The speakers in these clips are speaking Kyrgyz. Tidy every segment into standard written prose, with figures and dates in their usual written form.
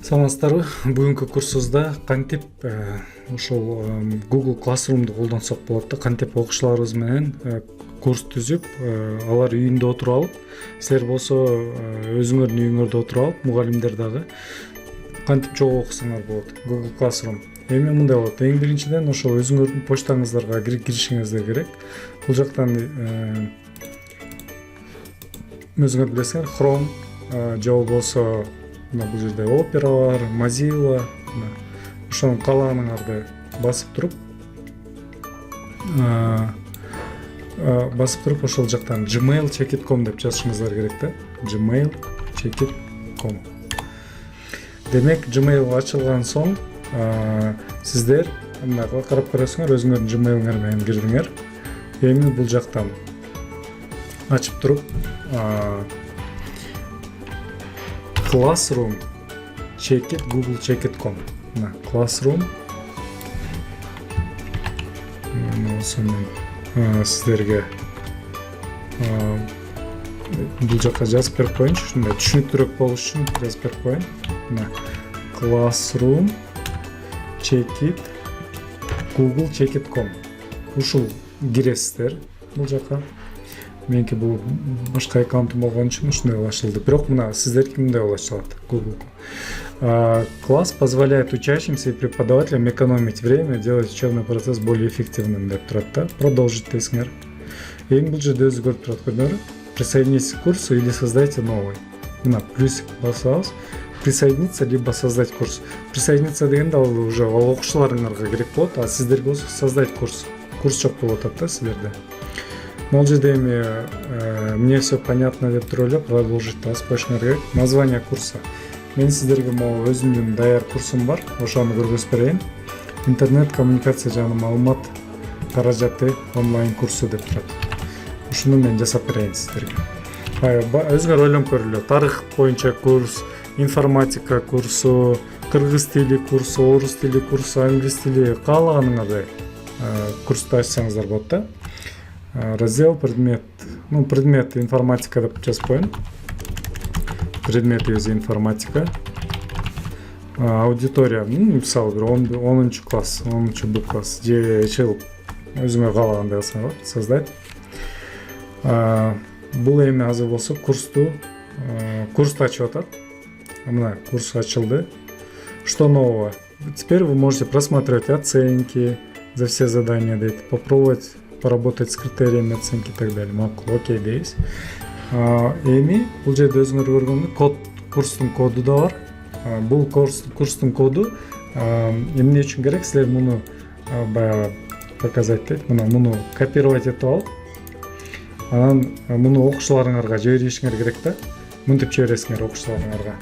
Саламатсыздарбы? Бүгүнкү курсубузда кантип ошол Google Classroom'ду колдонсок болот да, кантип окуучуларыбыз менен курс түзүп, алар үйүндө отуруп алып, силер болсо өзүңөрдүн үйүңөрдө отуруп алып, мугалимдер дагы кантип чогуу окусаңар болот. Google Classroom. Эми мындай болот. Эң биринчиден ошол өзүңөрдүн почтаңыздарга киришиңиздер керек. Бул жактан өзүңөр билесиңер, Chrome же болбосо бул жерде Opera бар, Mozilla, ошонун каалаганыңарды басып туруп ошол жактан gmail.com деп жазышыңыздар керек да. gmail.com. Демек, Gmail ачылган соң, сиздер мына карап көрөсүңөр, өзүңөрдүн Gmail'ыңар менен кирдиңер. Эми бул жактан ачып туруп, Classroom Google Check.com. Classroom сиздерге бул жакка жазып берип коеюнчу, ушундай түшүнүктүүрөөк болуш үчүн жазып берип коеюн. Classroom Google Check.com. Ушул киресиздер бул жакка. Меники бул башка аккаунтум болгон үчүн ушундай ачылды. Бирок мына сиздердики мындай ачылат. Google. Класс позволяет учащимся и преподавателям экономить время, делать учебный процесс более эффективным деп турат да. Продолжить дейсиңер. Эми бул жерде өзү көрүп турат, көрдүңөрбү? Присоединитесь к курсу или создайте новый. Мына плюсик басабыз. Присоединиться либо создать курс. Присоединиться дегенде ал уже окуучуларыңарга керек болот, а сиздерге болсо создать курс. Курс жок болуп атат да сиздерде. Могу жерде эми мне все понятно деп туруп эле продолжить басып коюшуңар керек. Название курса. Мен сиздерге могу өзүмдүн даяр курсум бар, ошону көргөзүп берейин. Интернет коммуникация жана маалымат каражаты онлайн курсу деп турат. Ушуну мен жасап берейин сиздерге. Өзүңөр ойлонуп көрүлү. Тарых боюнча курс, информатика курсу, кыргыз тили курсу, орус тили курсу, англис тили, каалаганыңардай курсту ачсаңыздар болот да. Раздел предмет. Предмет информатика деп жазып коеюн. Предмет өзү информатика. Аудитория, мисалы бир 10 класс, 10 Б класс же жыл өзүңөр каалагандай кылсаңар болот. Создать. Бул эми азыр болсо курсту ачып атат. Мына курс ачылды. Что нового? Теперь вы можете просматривать оценки за все задания, попробовать поработать с критериями оценки и так далее. Окей дейбиз. Эми бул жерде өзүңөр көргөндөй курстун коду да бар. Бул курстун коду эмне үчүн керек? Силер муну баягы показать дейт. Муну копировать этип алып, анан муну окуучуларыңарга жиберишиңер керек да. Мынтип жибересиңер окуучуларыңарга.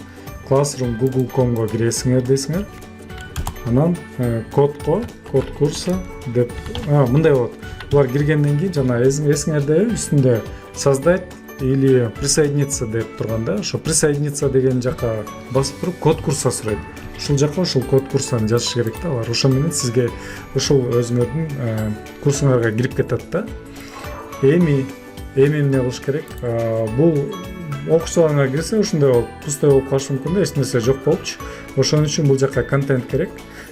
Classroom Google.com'го киресиңер дейсиңер. Анан код курса деп мындай болот. Булар киргенден кийин жана эсиңерде үстүндө создать или присоединиться деп турганда, ошо присоединиться деген жакка басып туруп код курса сурайт. Ушул жакка ошол код курсаны жазыш керек да. Алар ошо менен сизге ошол өзүңөрдүн курсуңарга кирип кетет да. Эми эмне кылыш керек? Бул окуучуларыңар кирсе ушундай болуп, пустой болуп калышы мүмкүн да, эч нерсе жок болупчу. Ошон үчүн бул жакка контент керек.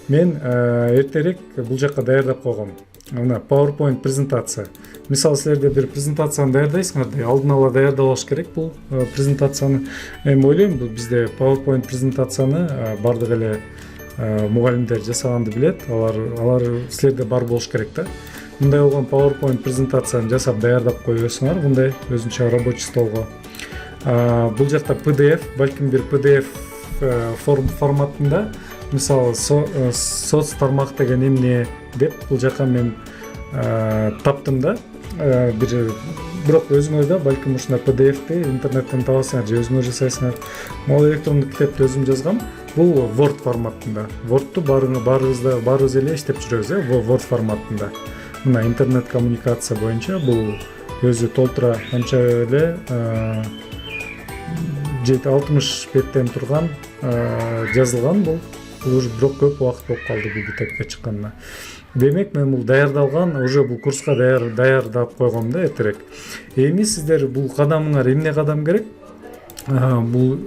Мен эртерээк бул жакка даярдап койгом. Мына PowerPoint презентация. Мисалы силерде бир презентацияны даярдайсыңар, алдын ала даярдап алыш керек бул презентацияны. Эми ойлойм, бул бизде PowerPoint презентацияны бардык эле мугалимдер жасаганды билет. Алар силерде бар болуш керек да. Мындай болгон PowerPoint презентацияны жасап даярдап коесуңар, мындай өзүнчө рабочий столго. Бул жакта PDF, балким бир PDF форматында, мисалы соц тармак деген эмне деп бул жака мен таптым да. Бирок өзүңөр да балким ушундай PDF-ти интернеттен табасыңар же өзүңөр жасайсыңар. Могу электрондук китепти өзүм жазгам. Бул Word форматында. Word'ту баарыбыз эле иштеп жүрөбүз, Word форматында. Мына интернет коммуникация боюнча бул өзү толтура анча эле 60 беттен турган жазылган бул. Бул уже бирок көп убакыт болуп калды бул китепке чыкканына. Демек мен бул даярдалган, уже бул курска даярдап койгом да эртерээк. Эми сиздер бул кадамыңар эмне кадам керек? Бул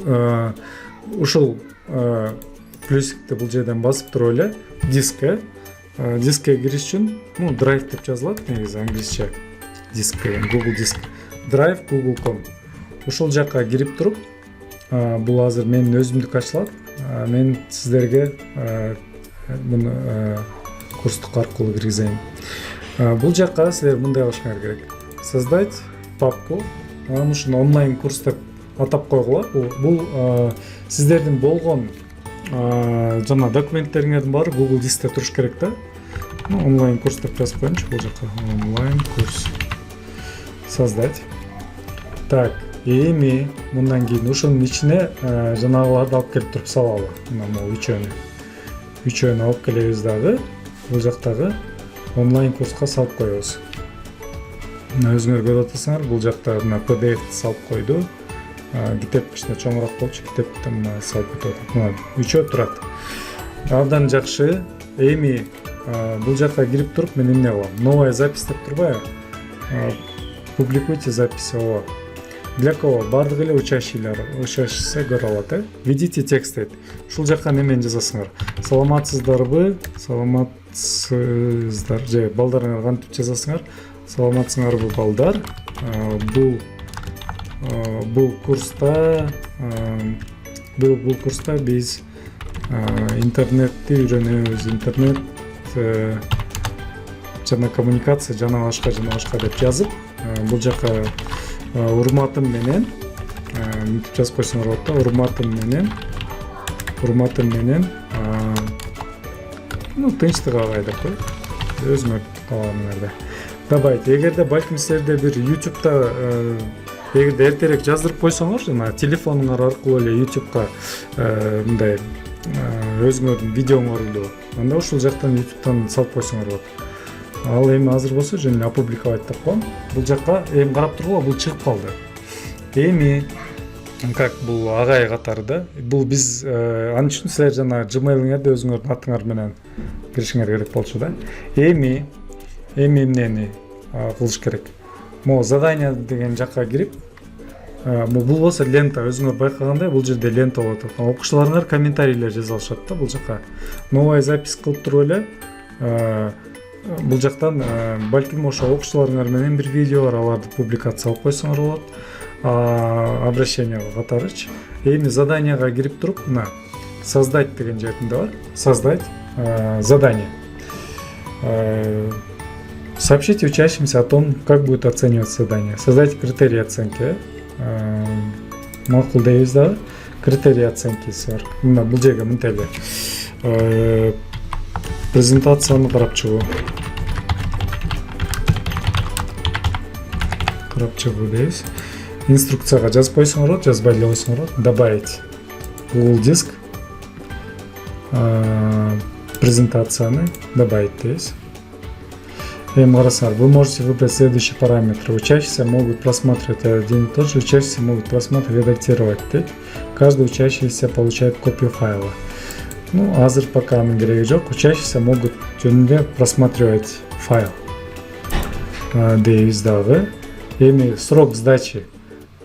ушул плюсикти бул жерден басып туруп эле дискке кириш үчүн драйв деп жазылат негизи англисче. Диск деген Google диск. Drive Google.com. Ушул жакка кирип туруп, бул азыр менин өзүмдүк ачылат. Мен сиздерге муну курстук аркылуу киргизейин. Бул жакка силер мындай кылышыңар керек. Создать папку. Анан ушуну онлайн курс деп атап койгула. Бул сиздердин болгон жана документтериңердин баары Google дискте туруш керек да. Онлайн курс деп жазып коеюнчу бул жакка. Онлайн курс. Создать. Так, эми мындан кийин ушунун ичине жанагыларды алып келип туруп салалы. Мына могу үчөөнү алып келебиз дагы. Бул жактагы онлайн курска салып коебуз. Мына өзүңөр көрүп атасыңар, бул жакта мына PDF салып койду. Китеп кичине чоңураак болчу, китепти мына салып кетип атат. Мына үчөө турат. Абдан жакшы. Эми бул жакка кирип туруп мен эмне кылам? Новая запись деп турбайбы? Публикуйте записи. Для кого? Бардык эле учащийся көрө алат. Введите текст дейт. Ушул жакка немени жазасыңар? Саламатсыздарбы? Саламатсыздар. Же балдарыңар кантип жазасыңар? Саламатсыңарбы балдар? Бул курста биз интернетти үйрөнөбүз. Интернет жана коммуникация жана башка деп жазып, бул жака урматым менен мынтип жазып койсоңор болот да. Урматым менен тынчтык агай деп кой. Өзүңөр каалаганыңарда. Добавить. Эгерде балким силерде бир YouTube'да эгерде эртерээк жаздырып койсоңор, жана телефонуңар аркылуу эле YouTube'га мындай өзүңөрдүн видеоңорду, анда ушул жактан YouTube'дан салып койсоңор болот. Ал эми азыр болсо жөн эле опубликовать деп коем. Бул жакка эми карап тургула, бул чыгып калды. Эми как бул агай катары да. Бул биз ан үчүн силер жана Gmail'иңерде өзүңөрдүн атыңар менен киришиңер керек болчу да. Эми эмнени кылыш керек? Мо задание деген жакка кирип, бул болсо лента, өзүңөр байкагандай бул жерде лента болот. Окуучуларыңар комментарийлер жаза алышат да бул жакка. Новая запись кылып туруп эле бул жактан балким ошо окуучуларыңар менен бир видео бар, аларды публикациялап койсоңор болот. Обращение катарычы. Эми заданияга кирип туруп, мына создать деген жеринде бар. Создать задание. Сообщите учащимся о том, как будет оцениваться задание. Создайте критерии оценки. Макул дейбиз дагы. Критерии оценкиси бар. Мына бул жерге мынтип эле презентацияны карап чыгуу. Дейбиз. Инструкцияга жазып койсоңор болот, жазбай эле койсоңор болот. Добавить Google диск. Презентацияны добавить дейбиз. Вы можете выбрать следующие параметры. Учащиеся могут просматривать один и тот же, учащиеся могут просматривать и редактировать. Каждый учащийся получает копию файла. Азыр пока анын кереги жок. Учащиеся могут жөнүндө просматривать файл. Дейбиз дагы. Эми срок сдачи.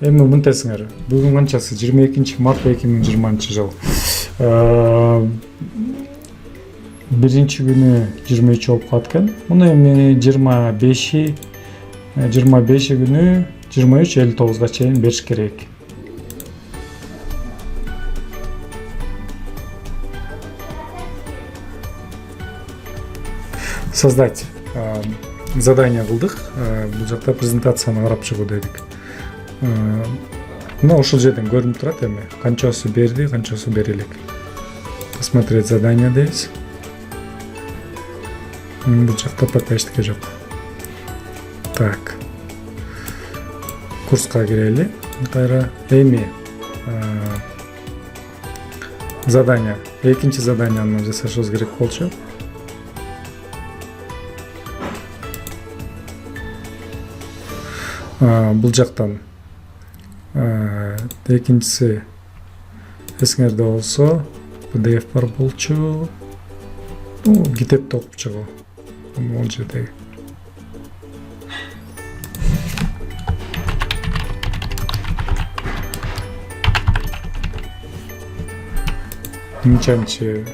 Эми мынтесиңер. Бүгүн канчасы? 22 март 2020 жыл. Биринчи күнү 23 болуп калган. Муну эми 25 күнү 23:59 чейин бериш керек. Создать задание кылдык. Бул жакта презентацияны карап чыгуу дедик. Мына ушул жерден көрүнүп турат эми канчасы берди, канчасы бере элек. Посмотреть задание дейбиз. Бул жакта пока эчтеке жок. Так. Курска кирели. Кайра эми задание. Экинчи заданияны жасашыбыз керек болчу. Бул жактан экинчиси эсиңерде болсо PDF бар болчу. Китепти окуп чыгуу. Бул жерде. неченчи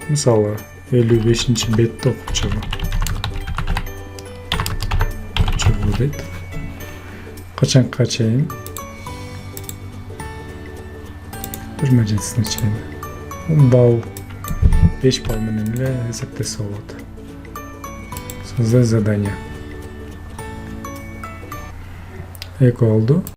мисалы 55 бетти окуп чыгуу дейт. Качанга чейин 20 чейин балл 5 балл менен эле эсептесе болот. Создай задание. Эки болду.